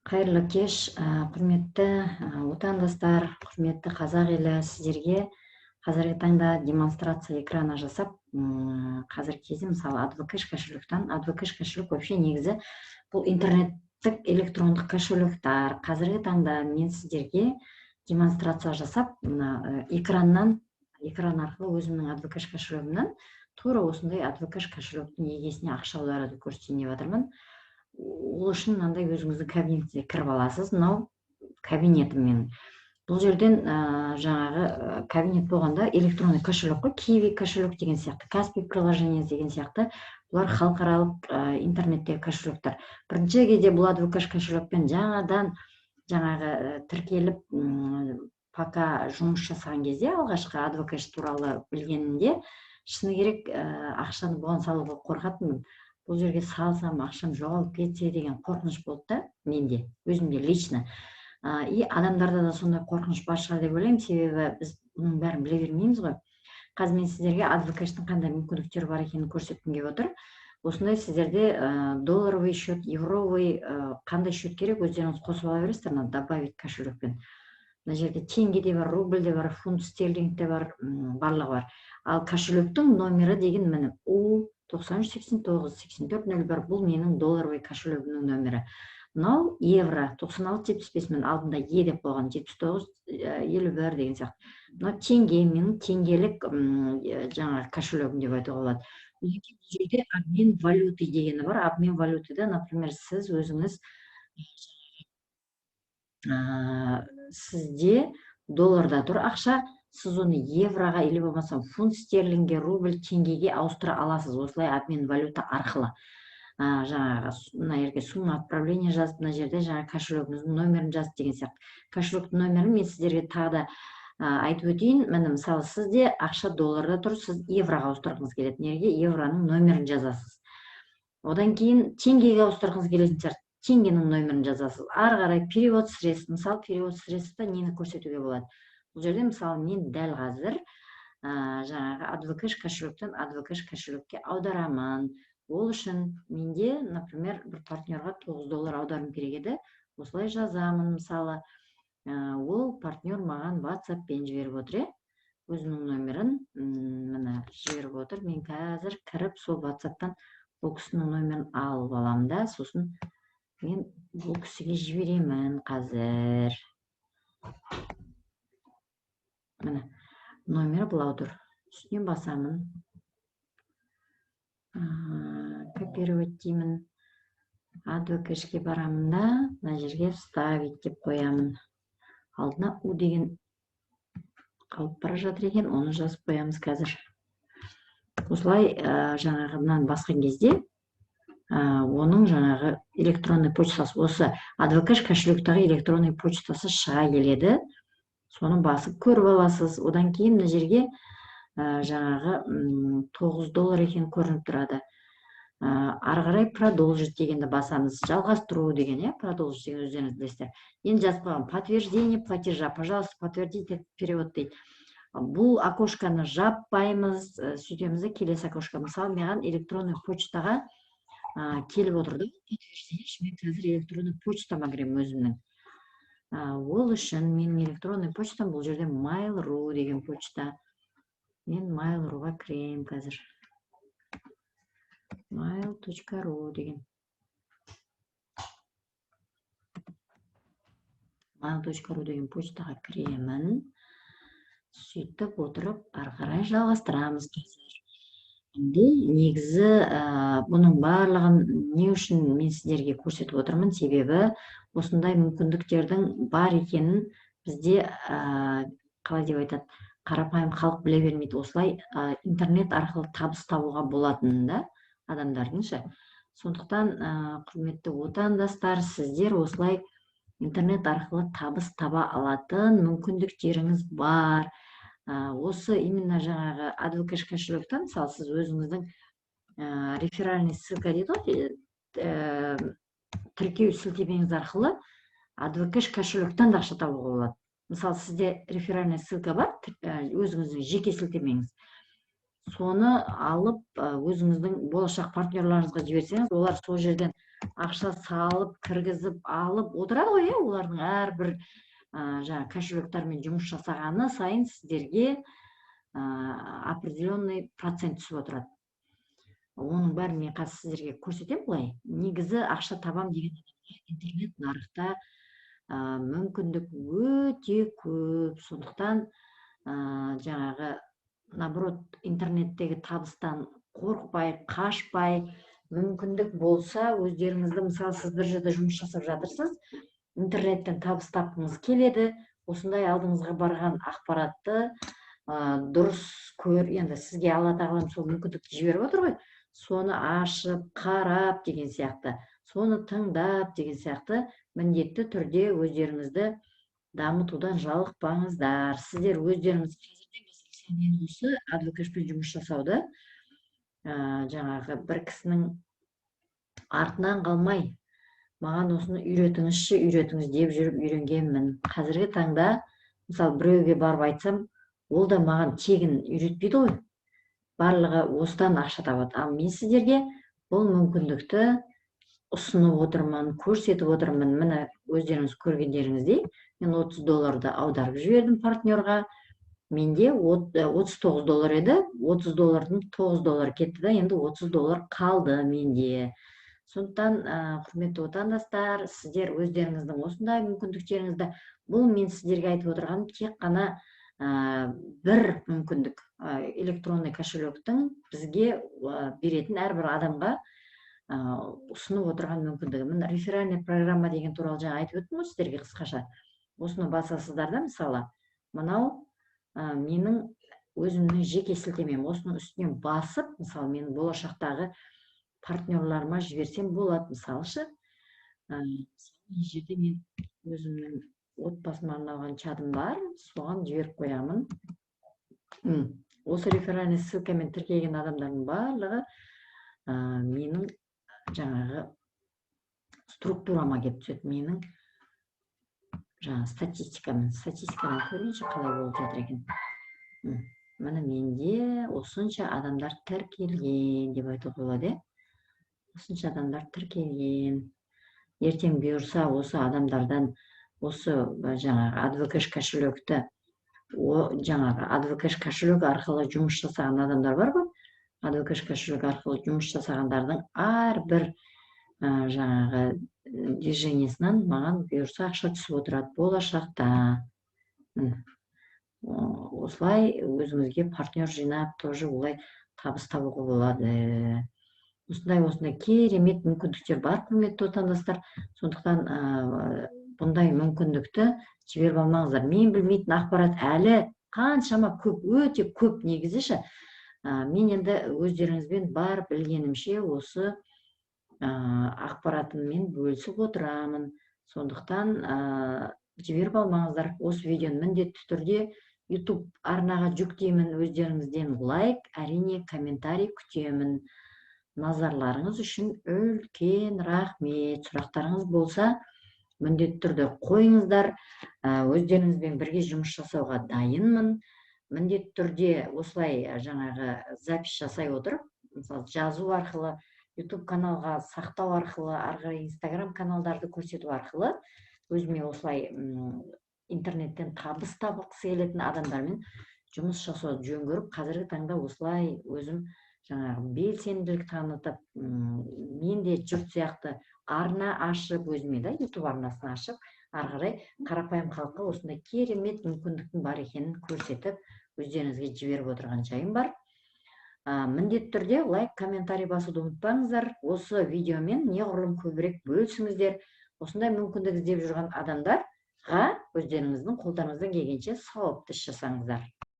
Қайырлы кеш, құрметті отандастар, құрметті қазақ елі, сіздерге қазіргі таңда демонстрация экрана жасап, қазіргі кезде мысалы AdvoCash кошелектен, AdvoCash кошелек вообще негізі бұл интернеттік электрондық кошелектар. Қазіргі таңда мен сіздерге демонстрация жасап, экран арқылы өзімнің AdvoCash кошелегімнен тура осындай AdvoCash кошелектің егесіне ақша аударуды көрсетейін деп жатырмын. Ол үшін мынандай өзіңіздің кабинетке кіріп аласыз. Мынау кабинетім менің. Бұл жерден жаңағы кабинет болғанда электронный кошелек қой, Kiwi кошелек деген сияқты, Каспий приложение деген сияқты. Бұлар халықаралық интернеттегі кошелектер. Бірінші кезде бұл AdvoCash кошелекпен жаңадан тіркеліп, пока жұмыс жасаған кезде, алғашқы AdvoCash туралы білгенімде, шыны керек ақшаны бұған салуға қорқатынмын. Бұл жерге салсам ақшам жоғалып кетсе деген қорқыныш болды да, менде, өзімде лично. И адамдарда да сондай қорқыныш бар шығар деп ойлаймын, себебі біз бұның бәрін біле бермейміз ғой. Қазір мен сіздерге AdvoCash'тың қандай мүмкіндіктері бар екенін көрсеткім келіп отыр. Осындай сіздерде долларовый счет, евровый қандай счет керек, өздеріңіз қосып ала бересіздер, добавить кошелекпен. Мына жерде теңге де бар, рубль де бар, фунт стерлинг де бар, барлығы бар. Ал кошелектің номері деген міне U93898401, бұл менің долларовый кошелегімнің нөмірі. Мынау евро 9675, мен алдында Е деп қойған 7951 деген сияқты. Мынау теңге, менің теңгелік жаңағы кошелегім деп айтуға болады. Бұл жерде обмен валюты дегені бар. Обмен валютыда, например, сіз өзіңіз сізде долларда тұр ақша, сіз оны евроға или болмаса фунт стерлинге, рубль, теңгеге ауыстыра аласыз. Осылай обмен валюта арқылы. Жаңағы мына жерге сумма отправления жазып, мына жерде жаңағы кошелегіңіздің номерін жазып деген сияқты. Кошелектің номерін мен сіздерге тағы да айтып өтейін. Міне мысалы сізде ақша долларда тұр, сіз евроға ауыстырғыңыз келеді. Неге? Евроның номерін жазасыз. Одан кейін теңгеге ауыстырғыңыз келетін шығар, теңгенің номерін жазасыз. Ары қарай перевод средств, мысалы перевод средствда нені көрсетуге болады. Бұл жерде мысалы мен дәл қазір жаңағы AdvoCash кошелектен AdvoCash кошелекке аударамын. Ол үшін менде, например, бір партнерға $9 аударым керек еді. Осылай жазамын, мысалы. Ол партнер маған WhatsApp-пен жіберіп отыр, өзінің номерін міне жіберіп отыр. Мен қазір кіріп, сол WhatsApp-тан бұл кісінің номерін алып аламын да, сосын мен бұл кісіге жіберемін қазір. Міне, номері бұлау тұр. Үстінен басамын. Копировать деймін. AdvoCash'ке барамын да, мына жерге вставить деп қоямын. Алдына U деген қалып бара жатыр екен, оны жазып қоямыз қазір. Осылай жаңағынан басқан кезде, оның жаңағы электронный почтасы, осы AdvoCash кошелектегі электронный почтасы шыға келеді. Соны басып көріп аласыз. Одан кейін мына жерге жаңағы $9 екен көрініп тұрады. Ары қарай продолжить дегенді басамыз. Жалғастыру деген, продолжить деген өздеріңіз білесіздер. Енді жазып қойған подтверждение платежа, пожалуйста, подтвердите перевод дейді. Бұл окошканы жаппаймыз, сөйтеміз де келесі окошка. Мысалы, маған электронный почтаға келіп отырды. Мен қазір электронный почтама кіремін өзімнің. Ол үшін менің электронный почтам бұл жерде Mail.ru деген почта. Мен Mail.ru-ға кірем қазір. Mail.ru деген. Mail.ru деген почтаға кіремін. Сөйтіп отырып, ары қарай жалғастырамыз қазір. Бұл негізі бұның барлығын не үшін мен сіздерге көрсетіп отырмын, себебі осындай мүмкіндіктердің бар екенін бізде қалай деп айтады, қарапайым халық біле бермейді. Осылай интернет арқылы табыс табуға болатынын да адамдардың. Сондықтан құрметті отандастар, сіздер осылай интернет арқылы табыс таба алатын мүмкіндіктеріңіз бар. Осы именно жаңағы AdvoCash кошелектен, мысалы, сіз өзіңіздің реферальный ссылка дейді ғой, тіркеу сілтемеңіз арқылы AdvoCash кошелектен ақша табуға болады. Мысалы, сізде реферальный ссылка бар, өзіңіздің жеке сілтемеңіз. Соны алып өзіңіздің болашақ партнерларыңызға жіберсеңіз, олар сол жерден ақша салып, кіргізіп, алып отырады ғой, олардың әрбір жаңа кошелектармен жұмыс жасағаны сайын сіздерге определенный процент түсіп отырады. Оның бәрін мен қазір сіздерге көрсетемін былай. Негізі ақша табам деген интернет нарықта мүмкіндік өте көп. Сондықтан жаңағы наоборот интернеттегі табыстан қорықпай, қашпай, мүмкіндік болса өздеріңізді, мысалы сіз бір жерде жұмыс жасап жатырсыз, интернеттен табыс тапқыңыз келеді, осындай алдыңызға барған ақпаратты дұрыс көр, енді сізге алла тағалам сол мүмкіндікті жіберіп отыр ғой, соны ашып, қарап деген сияқты, соны тыңдап деген сияқты міндетті түрде өздеріңізді дамытудан жалықпаңыздар. Сіздер өздеріңіз осы адвокашпен жұмыс жасауды жаңағы бір кісінің артынан қалмай, маған осыны үйретіңізші, үйретіңіз деп жүріп үйренгенмін. Қазіргі таңда, мысалы біреуге барып айтсам, ол да маған тегін үйретпейді ғой. Барлығы осыдан ақша табады. Ал мен сіздерге бұл мүмкіндікті ұсынып отырмын, көрсетіп отырмын. Міне өздеріңіз көргендеріңіздей, мен $30 аударып жібердім партнерға. Менде $39 еді, $30-ның $9 кетті да, енді $30 қалды менде. Сондықтан, құрметті отандастар, сіздер өздеріңіздің осындай мүмкіндіктеріңізді, бұл мен сіздерге айтып отырғаным тек қана бір мүмкіндік. Электронный кошелектің бізге беретін әрбір адамға ұсынып отырған мүмкіндігі. Міне реферальный программа деген туралы жаңа айтып өттім ғой сіздерге қысқаша. Осыны басасыздар да, мысалы, мынау менің өзімнің жеке сілтемем. Осының үстінен басып, мысалы, мен болашақтағы партнерларыма жіберсем болады, мысалшы. Жерде мен өзімнің отбасыма арналған чатым бар, соған жіберіп қоямын. Осы реферальный ссылкамен тіркеген адамдардың барлығы менің жаңағы структурама келіп түседі. Менің жаңа статистикадан көрейінші қалай болып жатыр екен. Міне менде осынша адамдар тіркелген деп айтуға болады. Осынша адамдар тіркелген. Ертең бұйырса осы адамдардан осы жаңағы адвокаш кошелекті, жаңағы адвокаш кошелек арқылы жұмыс жасаған адамдар бар ғой. Адвокаш кошелек арқылы жұмыс жасағандардың әрбір жаңағы движениесінен маған бұйырса ақша түсіп отырады болашақта. Осылай өзіңізге партнер жинап, тоже олай табыс табуға болады. Осындай керемет мүмкіндіктер бар, құрметті отандастар. Сондықтан бұндай мүмкіндікті жіберіп алмаңыздар. Мен білмейтін ақпарат әлі қаншама көп, өте көп негізі. Мен енді өздеріңізбен бар білгенімше осы ақпаратыммен бөлісіп отырамын. Сондықтан жіберіп алмаңыздар. Осы видеоны міндетті түрде YouTube арнаға жүктеймін. Өздеріңізден лайк, әрине комментарий күтемін. Назарларыңыз үшін үлкен рахмет. Сұрақтарыңыз болса, міндетті түрде қойыңыздар. Өздеріңізбен бірге жұмыс жасауға дайынмын. Міндетті түрде осылай жаңағы запись жасай отырып, мысалы жазу арқылы, YouTube каналға сақтау арқылы, арғы Instagram каналдарды көрсету арқылы өзіме осылай интернеттен табыс табықсы келетін адамдармен жұмыс жасауды жөн көріп, қазіргі таңда осылай өзім жаңағы белсенділік танытып, мен де жұрт сияқты арна ашып, өзіме де YouTube арнасын ашып, ары қарай қарапайым халыққа осындай керемет мүмкіндіктің бар екенін көрсетіп, өздеріңізге жіберіп отырған жайым бар. Міндетті түрде лайк, комментарий басуды ұмытпаңыздар. Осы видеомен неғұрлым көбірек бөлісіңіздер. Осындай мүмкіндік іздеп жүрген адамдарға өздеріңіздің қолдарыңыздан келгенше сауапты іс жасаңыздар.